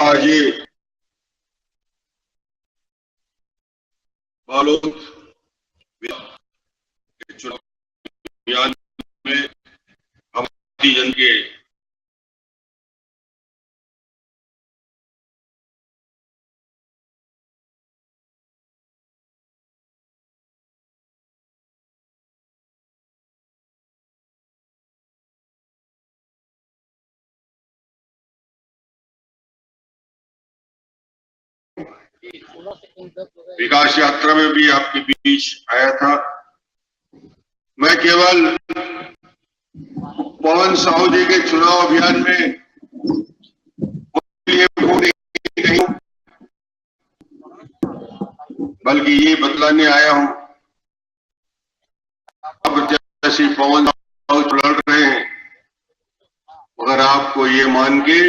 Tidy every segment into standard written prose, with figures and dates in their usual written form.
आज ये बालोद चुनाव अभियान में हमारी जन के विकास यात्रा में भी आपके बीच आया था। मैं केवल पवन साहू जी के चुनाव अभियान में वोट नहीं हूं, बल्कि ये बतलाने आया हूं प्रत्याशी पवन साहू लड़ रहे हैं, मगर आपको ये मान के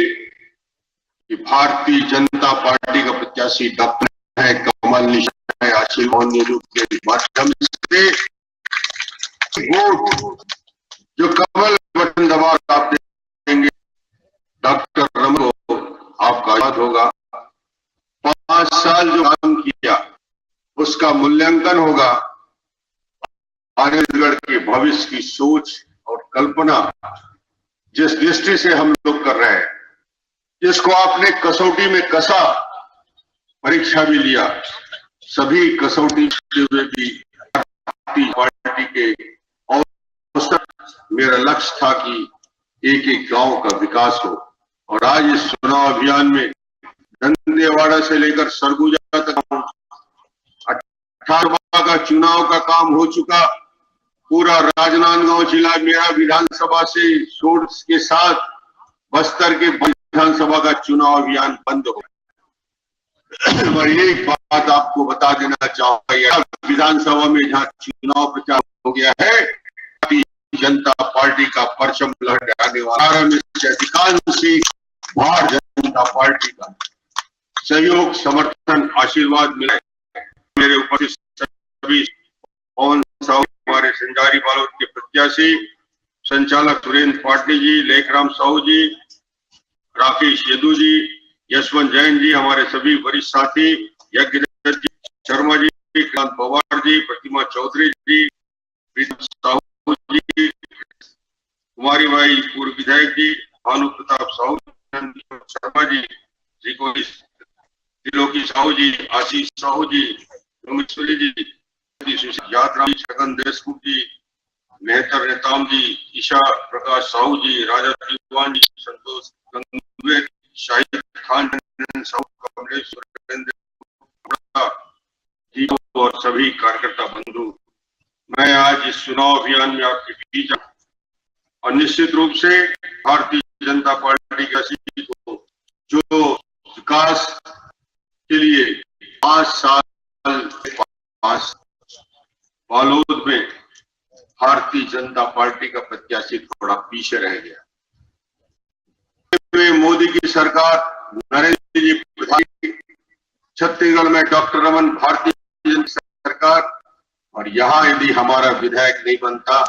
कि भारतीय जनता पार्टी का प्रत्याशी डॉक्टर है, कमल निशान है, आशीर्वाद नेहरू के माध्यम से वोट जो कमल बटन दबा आप देंगे डॉक्टर रमन को आपका याद होगा। 5 साल जो काम किया उसका मूल्यांकन होगा। आनंदगढ़ के भविष्य की सोच और कल्पना जिस दृष्टि से हम लोग कर रहे हैं, जिसको आपने कसौटी में कसा, परीक्षा भी लिया, सभी कसौटी हुए भी पार्टी के औसत मेरा लक्ष्य था कि एक एक गांव का विकास हो। और आज इस चुनाव अभियान में दंतेवाड़ा से लेकर सरगुजा तक 18 का चुनाव का काम हो चुका। पूरा राजनांदगांव जिला मेरा विधानसभा से सोर्स के साथ बस्तर के विधानसभा का चुनाव अभियान बंद हो गया। और एक बात आपको बता देना चाहूंगा, विधानसभा में जहां चुनाव प्रचार हो गया है, भारतीय जनता पार्टी का परचम लहराने वाला में से अधिकांश सीट भारतीय जनता पार्टी का सहयोग, समर्थन, आशीर्वाद मिला। मेरे उपस्थित सभी पवन साहू, हमारे संजारी बालोद के प्रत्याशी, संचालक सुरेंद्र पाटिल जी, लेखराम साहू जी, राकेश यदू जी, यशवंत जैन जी, हमारे सभी वरिष्ठ साथी, यज्ञदत्त शर्मा जी, कांत पवार जी, प्रतिमा चौधरी जी, प्रीतम साहू जी, कुमारी बाई पूर्व विधायक जी, भानु प्रताप साहू शर्मा जी, त्रिलोकी साहू जी, आशीष साहू जी, रमेश्वरी जी, यादराम जी, छगन देशमुख जी, मेहतर नेताम जी, ईशा प्रकाश साहू जी, राजा दीवान जी, संतोष गंगवेर, शाहिद खान, कमलेश जी और सभी कार्यकर्ता बंधु, मैं आज इस चुनाव अभियान में आपके बीच और निश्चित रूप से भारतीय जनता पार्टी की को जो विकास के लिए 5 साल बालोद में भारतीय जनता पार्टी का प्रत्याशी थोड़ा पीछे रह गया। मोदी की सरकार, नरेंद्र जी प्रधानमंत्री, छत्तीसगढ़ में डॉक्टर रमन भारतीय जनता सरकार, और यहाँ यदि हमारा विधायक नहीं बनता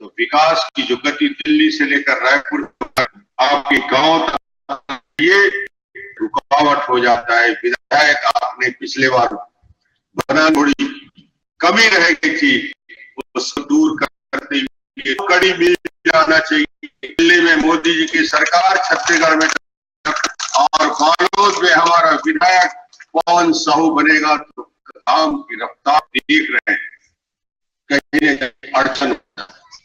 तो विकास की जो गति दिल्ली से लेकर रायपुर आपके गांव तक ये रुकावट हो जाता है। विधायक आपने पिछले बार बना, थोड़ी कमी रह गई थी, उसको दूर करते हुए कड़ी मिल जाना चाहिए। दिल्ली में मोदी जी की सरकार, छत्तीसगढ़ में और बालोद में हमारा विधायक पवन साहू बनेगा तो काम की रफ्तार देख रहे हैं। कहीं न कहीं अड़चन,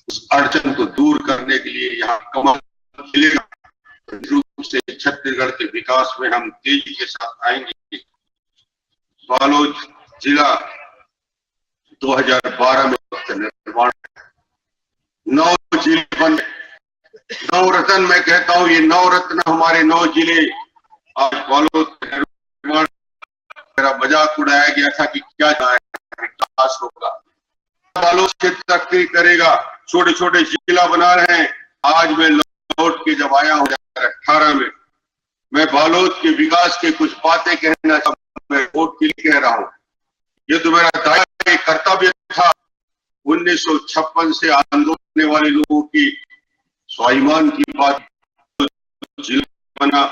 उस अड़चन को दूर करने के लिए यहाँ कमल खिलेगा। रूप से छत्तीसगढ़ के विकास में हम तेजी के साथ आएंगे। बालोद जिला 2012 में निर्माण 9 जिले बने, 9 रत्न, मैं कहता हूं ये 9 रत्न हमारे 9 जिले। आज बालोद निर्माण मेरा मजाक उड़ाया गया था कि क्या विकास होगा, बालोद से तरक्की करेगा, छोटे छोटे जिला बना रहे हैं। आज मैं लौट के जब आया हूं 2018 में, मैं बालोद के विकास के कुछ बातें कहना चाहता हूं, मैं वोट के लिए कह रहा हूं। ये तो मेरा दायित्व, कर्तव्य था। 1956 से आंदोलन करने वाले लोगों की स्वाभिमान की बात, जिला बना,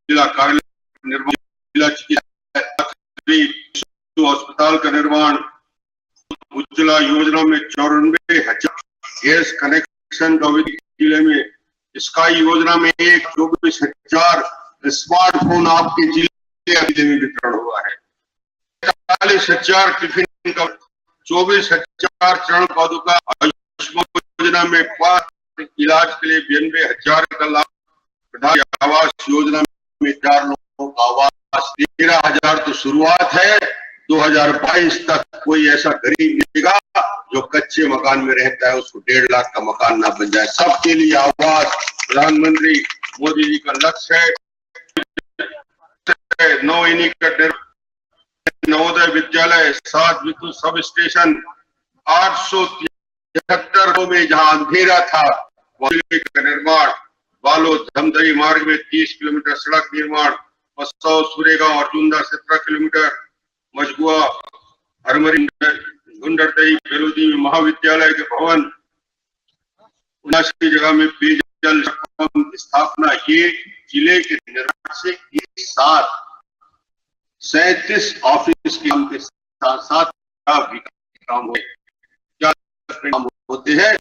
जिला कार्यालय निर्माण, जिला चिकित्सा अस्पताल का निर्माण, उज्ज्वला योजना में 94,000 गैस कनेक्शन का जिले में, स्काई योजना में 24,000 स्मार्टफोन आपके जिले में वितरण हुआ है। 40,000 टिफिन का, 24,000 चरण पौधों का, आयुष्मान योजना में 5 इलाज के लिए 92,000 का लाभ, प्रधान आवास योजना में 4 लोगों का आवास, 13,000 तो शुरुआत है। 2022 तक कोई ऐसा गरीब मिलेगा जो कच्चे मकान में रहता है उसको 1.5 लाख का मकान ना बन जाए। सबके लिए आवास प्रधानमंत्री मोदी जी का लक्ष्य है। 9 यूनिट नवोदय विद्यालय, 7 विद्युत सब स्टेशन, 873 में जहां अंधेरा था वहां का निर्माण, बालोद धमतरी मार्ग में 30 किलोमीटर सड़क निर्माण, पसौ सुरेगांव अर्जुनदा 17 किलोमीटर, मजगुआ हरमरी गुंडरतई बेलोदी में महाविद्यालय के भवन, 79 जगह में पेयजल स्थापना। ये जिले के निर्माण से एक साथ 37 ऑफिस के काम के साथ साथ काम होते हैं।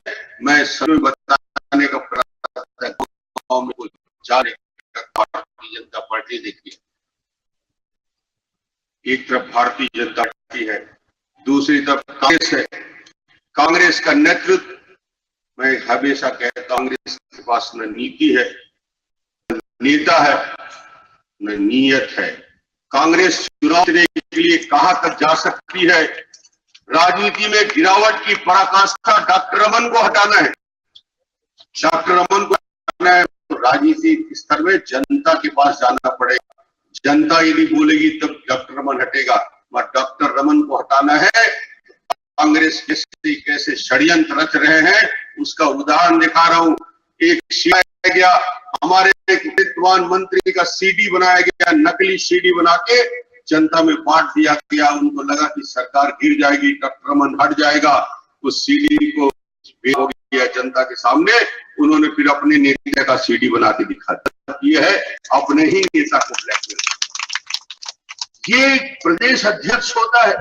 मैं सभी बताने का प्रयास में जाने भारतीय जनता पार्टी देखिए, एक तरफ भारतीय जनता पार्टी है, दूसरी तरफ कांग्रेस है। कांग्रेस का नेतृत्व, मैं हमेशा कहता हूं, कांग्रेस के पास न नीति है, न नेता है, न नीयत है। कांग्रेस चुनाव के लिए कहां तक जा सकती है? राजनीति में गिरावट की पराकाष्ठा डॉक्टर रमन को हटाना है। डॉक्टर रमन को हटाना है तो राजनीतिक स्तर में जनता के पास जाना पड़ेगा। जनता यदि बोलेगी तब डॉक्टर रमन हटेगा। डॉक्टर रमन को हटाना है। कांग्रेस कैसे षड्यंत्र रच रहे हैं उसका उदाहरण दिखा रहा हूं। एक सीडी गया, हमारे एक विद्वान मंत्री का सीडी बनाया गया, नकली सीडी बना के जनता में बांट दिया गया। उनको लगा कि सरकार गिर जाएगी, डॉक्टर रमन हट जाएगा, उस सीडी को हो गया जनता के सामने। उन्होंने फिर अपने नेता का सीडी बना के दिखा। ये है अपने ही नेता को ब्लैकमेल। ये प्रदेश अध्यक्ष होता है,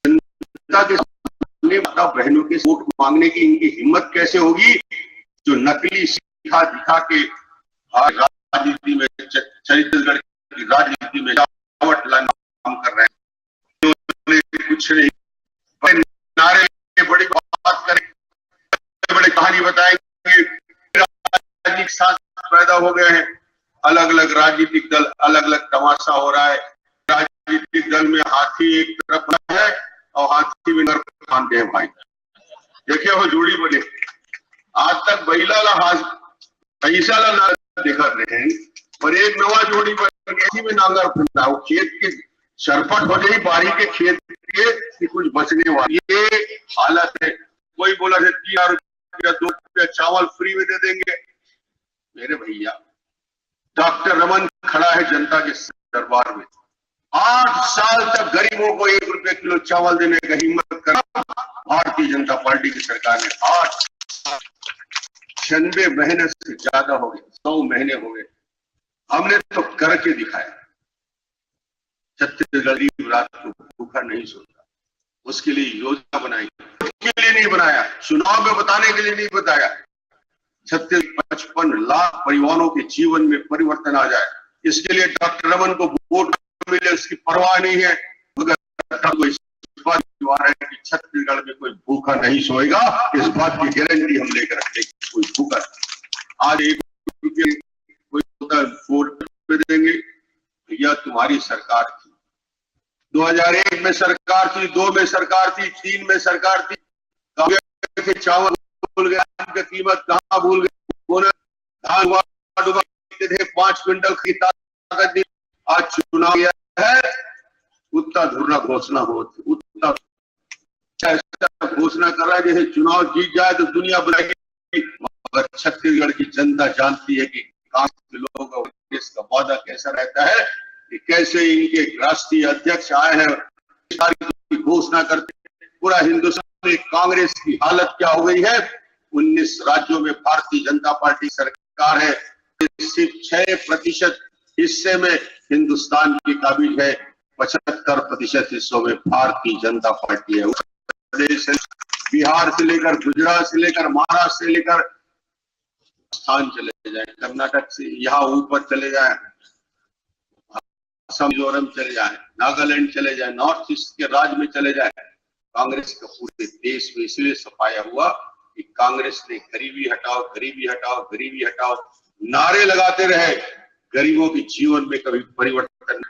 जनता के सामने माता बहनों के वोट मांगने की इनकी हिम्मत कैसे होगी? जो नकली दिखा के राजनीति में, छत्तीसगढ़ की राजनीति में गिरावट लाने का काम कर रहे हैं। कुछ नहीं, बड़े नारे, बड़ी बात करें, बड़े कहानी बताएंगे, राजनीतिक साथ पैदा हो गए हैं। अलग अलग राजनीतिक दल, अलग अलग तमाशा हो रहा है। राजनीतिक दल में हाथी एक तरफ है और हाथी में खानते हैं भाई। देखिए वो जोड़ी बने, आज तक बहिला पैसा ला देखा रहे हैं, पर एक नवा जोड़ी बन गई में नांगर फिरता, वो खेत के सरपट हो गई, बारी के खेत के कुछ बचने वाली ये हालत है। कोई बोला है 3 रुपया 2 रुपया चावल फ्री में दे देंगे। मेरे भैया, डॉक्टर रमन खड़ा है जनता के दरबार में। 8 साल तक गरीबों को 1 रुपया किलो चावल देने का हिम्मत करा भारतीय जनता पार्टी की सरकार ने। 96 महीने से ज्यादा हो गए, 100 महीने हो गए, हमने तो करके दिखाया। छत्तीसगढ़ गरीब रात को भूखा नहीं सोता, उसके लिए योजना बनाई, उसके लिए नहीं बनाया, चुनाव में बताने के लिए नहीं बताया। 55 लाख परिवारों के जीवन में परिवर्तन आ जाए, इसके लिए डॉक्टर रमन को वोट मिले उसकी परवाह नहीं है। मगर कि छत्तीसगढ़ में कोई भूखा नहीं सोएगा, इस बात की गारंटी हम लेकर रखते हैं। कोई भूखा आज 1 रुपये कोई होता है 4 रुपये देंगे। भैया तुम्हारी सरकार थी, 2001 में सरकार थी, 2 में सरकार थी, 3 में सरकार थी, चावल भूल गए, धान की कीमत कहाँ भूल गए, धान थे 5 क्विंटल की ताकत दी। आज चुनाव है, उतना धुर्रा घोषणा हो, उतना घोषणा कर रहा है जैसे चुनाव जीत जाए तो दुनिया बुलाएगी। मगर छत्तीसगढ़ की जनता जानती है कि कांग्रेस के लोगों का देश का वादा कैसा रहता है, कि कैसे इनके राष्ट्रीय अध्यक्ष आए हैं घोषणा करते। पूरा हिंदुस्तान में कांग्रेस की हालत क्या हो गई है। 19 राज्यों में भारतीय जनता पार्टी सरकार है, सिर्फ 6% हिस्से में हिंदुस्तान की काबिज है, 75% हिस्सों में भारतीय जनता पार्टी है। प्रदेश से, बिहार से लेकर गुजरात से लेकर महाराष्ट्र से लेकर स्थान चले जाए, कर्नाटक से यहाँ ऊपर चले जाए, असम मिजोरम चले जाए, नागालैंड चले जाए, नॉर्थ ईस्ट के राज्य में चले जाए, कांग्रेस का पूरे देश में इसलिए सफाया हुआ कि कांग्रेस ने गरीबी हटाओ, गरीबी हटाओ, गरीबी हटाओ नारे लगाते रहे। गरीबों के जीवन में कभी परिवर्तन,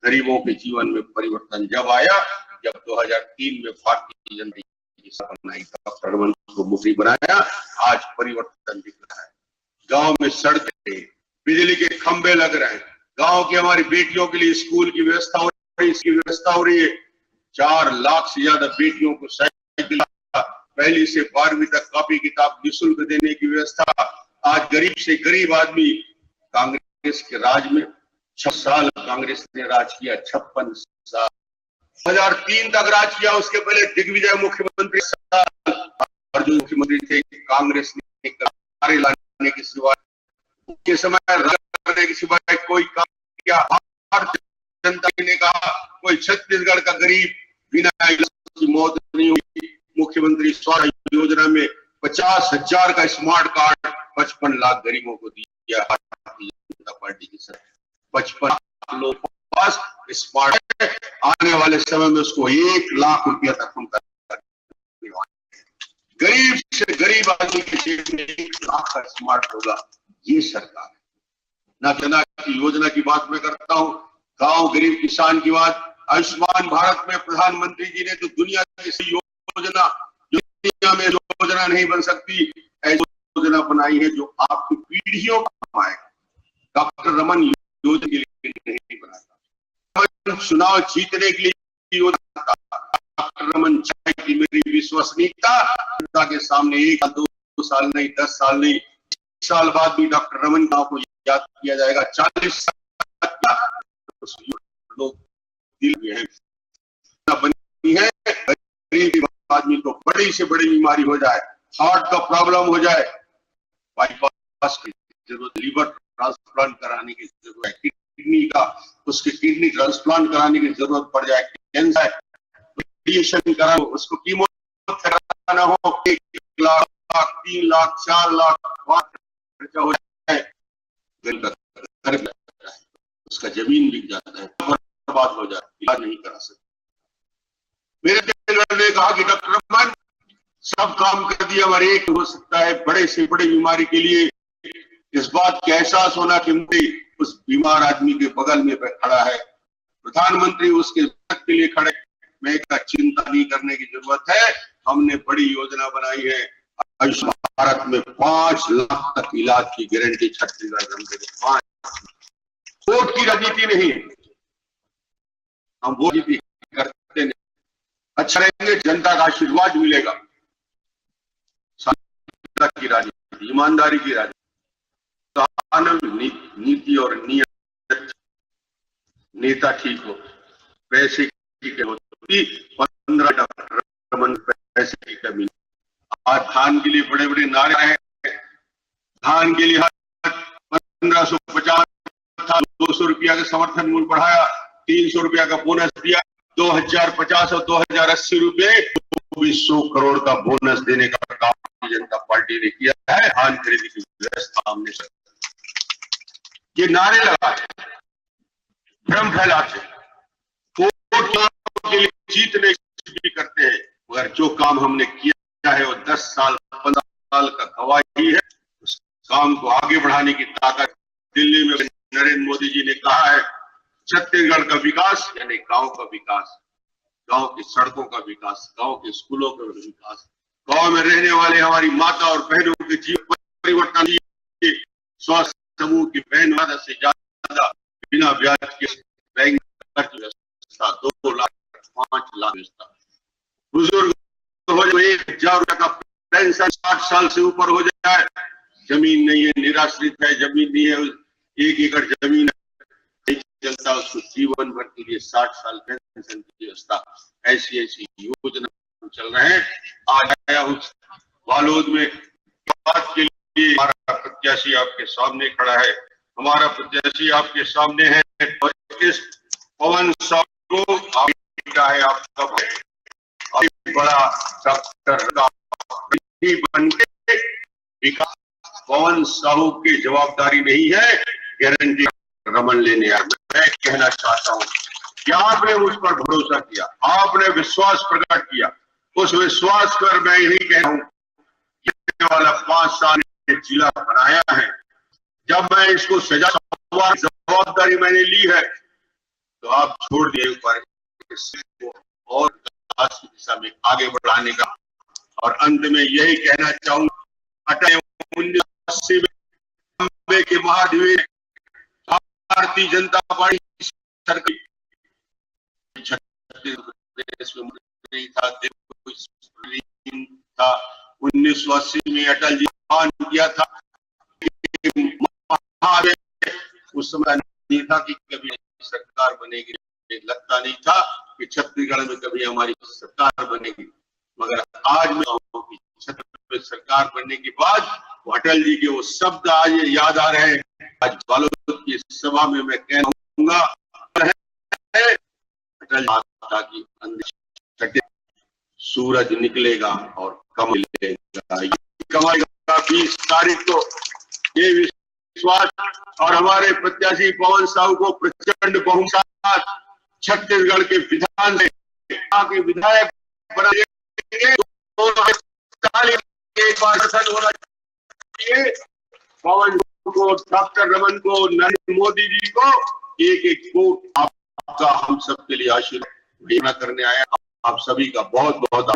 गरीबों के जीवन में परिवर्तन जब आया, जब 2003 में भारतीय जनता पार्टी बनाई, डॉक्टर रमन को मुख्यमंत्री बनाया, आज परिवर्तन दिख रहा है। गांव में सड़कें, बिजली के खंभे लग रहे हैं, गांव की हमारी बेटियों के लिए स्कूल की व्यवस्था हो रही है, इसकी व्यवस्था हो रही है। 4 लाख से ज्यादा बेटियों को साइकिल, पहली से 12वीं तक कॉपी किताब निःशुल्क देने की व्यवस्था। आज गरीब से गरीब आदमी, कांग्रेस के राज में 6 साल कांग्रेस ने राज किया, 56 साल, 2003 तक राज किया। उसके पहले दिग्विजय मुख्यमंत्री और जो मुख्यमंत्री थे कांग्रेस ने नारे लाने के सिवाय, के समय करने के सिवाय कोई काम किया? भारतीय जनता ने कहा कोई छत्तीसगढ़ का गरीब बिना की मौत नहीं हुई। मुख्यमंत्री स्वास्थ्य योजना में 50,000 का स्मार्ट कार्ड 55 लाख गरीबों को दिया भारतीय जनता पार्टी की सरकार। 55 लाख लोगों के पास स्मार्ट है, आने वाले समय में उसको 1 लाख रुपया तक हम कर, गरीब से गरीब आदमी के जेब में 1 लाख का स्मार्ट होगा। ये सरकार है। ना की योजना की बात मैं करता हूँ, गांव गरीब किसान की बात। आयुष्मान भारत में प्रधानमंत्री जी ने तो दुनिया की योजना, जो दुनिया में योजना नहीं बन सकती, ऐसी योजना बनाई है जो आपकी पीढ़ियों का काम आएगा। डॉक्टर रमन योजना के लिए नहीं बनाता, चुनाव जीतने के लिए योजना था। डॉक्टर रमन चाहे कि मेरी विश्वसनीयता के सामने 1 साल 2 साल नहीं, 10 साल नहीं, 20 साल बाद भी डॉक्टर रमन को याद किया जाएगा। 40 लोग दिल में है, बनी है। गरीब आदमी को बड़ी से बड़ी बीमारी हो जाए, हार्ट का प्रॉब्लम हो जाए, बाईपास की जरूरत, लीवर ट्रांसप्लांट कराने की जरूरत है, किडनी का, उसकी किडनी ट्रांसप्लांट कराने की जरूरत पड़ जाए, कैंसर, रेडिएशन कराओ, उसको कीमोथेरेपी कराना हो, 1 लाख, 3 लाख, 4 लाख खर्चा हो जाए, उसका जमीन बिक जाता है, बर्बाद हो जाता है, इलाज नहीं करा सकते। मेरे ने कहा कि डॉक्टर रमन सब काम कर दिया, और एक हो सकता है बड़े से बड़ी बीमारी के लिए इस बात का एहसास होना कि मुझे उस बीमार आदमी के बगल में खड़ा है, प्रधानमंत्री उसके के लिए खड़े। मैं का चिंता नहीं करने की जरूरत है, हमने बड़ी योजना बनाई है। आयुष्मान भारत में 5 लाख तक इलाज की गारंटी छत्तीसगढ़ हम दे। 5 वोट की राजनीति नहीं, हम वोट की करते नहीं, अच्छा रहेंगे, जनता का आशीर्वाद मिलेगा। की राजनीति, ईमानदारी की राजनीति, नीति और नियत, नेता ठीक हो, पैसे की कमी, 15 डॉक्टर रमन पैसे की कमी। आज धान के लिए बड़े बड़े नारे हैं, धान के लिए 1550 था, 200 रुपया का समर्थन मूल्य बढ़ाया, 300 रुपया का बोनस दिया, 2050 और 2080 रुपये, 200 करोड़ का बोनस देने का काम भारतीय जनता पार्टी ने किया है। धान खरीदी की व्यवस्था हमने, ये नारे लगाते, भ्रम फैलाते, वोट के लिए जीतने भी करते हैं, मगर जो काम हमने किया है वो 10 साल 15 साल का गवाही है। उस काम को आगे बढ़ाने की ताकत दिल्ली में नरेंद्र मोदी जी ने कहा है, छत्तीसगढ़ का विकास यानी गांव का विकास, गांव की सड़कों का विकास, गांव के स्कूलों का विकास, गांव में रहने वाले हमारी माता और बहनों के जीवन परिवर्तन, स्वास्थ्य समूह की बहन आधा से ज्यादा बिना ब्याज के बैंक व्यवस्था, 2 लाख 5 लाख व्यवस्था, बुजुर्ग हो जाए 1000 रुपया का पेंशन, 60 साल से ऊपर हो जाए, जमीन नहीं है, निराश्रित है, जमीन नहीं है, 1 एकड़ जमीन चलता, उसको जीवन भर के लिए 60 साल पेंशन की व्यवस्था, ऐसी योजना चल रहे हैं। आज आया उस बालोद में बात के लिए हमारा प्रत्याशी आपके सामने खड़ा है, हमारा प्रत्याशी आपके सामने है और इस पवन साहू को क्या है आपका बड़ा डॉक्टर बन के विकास पवन साहू की जवाबदारी नहीं है, गारंटी रमन लेने आया। मैं कहना चाहता हूं कि आपने मुझ पर भरोसा किया, आपने विश्वास प्रकट किया, उस विश्वास पर मैं यही कह रहा हूं कि वाला 5 साल जिला बनाया है, जब मैं इसको सजा जवाबदारी मैंने ली है तो आप छोड़ दिए ऊपर और विकास की दिशा में आगे बढ़ाने का। और अंत में यही कहना चाहूंगा, 1980 में के महाधिवेशन भारतीय जनता पार्टी सरकार छत्तीसगढ़ में नहीं था, था 1980 में अटल जी ने किया था। उस समय नहीं था कि कभी सरकार बनेगी, लगता नहीं था कि छत्तीसगढ़ में कभी हमारी सरकार बनेगी, मगर आज मैं कहूं कि छत्तीसगढ़ में सरकार बनने के बाद अटल जी के वो शब्द आज याद आ रहे हैं। आज बालोद की सभा में मैं कहूंगा अटल माता की अंदर सूरज निकलेगा और कमल मिलेगा, कमाएगा 20 तारीख को, ये विश्वास। और हमारे प्रत्याशी पवन साहू को प्रचंड बहुमत छत्तीसगढ़ के विधान के विधायक बनाएंगे। एक बार गठन होना चाहिए। पवन को, डॉक्टर रमन को, नरेंद्र मोदी जी को एक वोट आपका हम सबके लिए आशीर्वाद करने आया। आप सभी का बहुत बहुत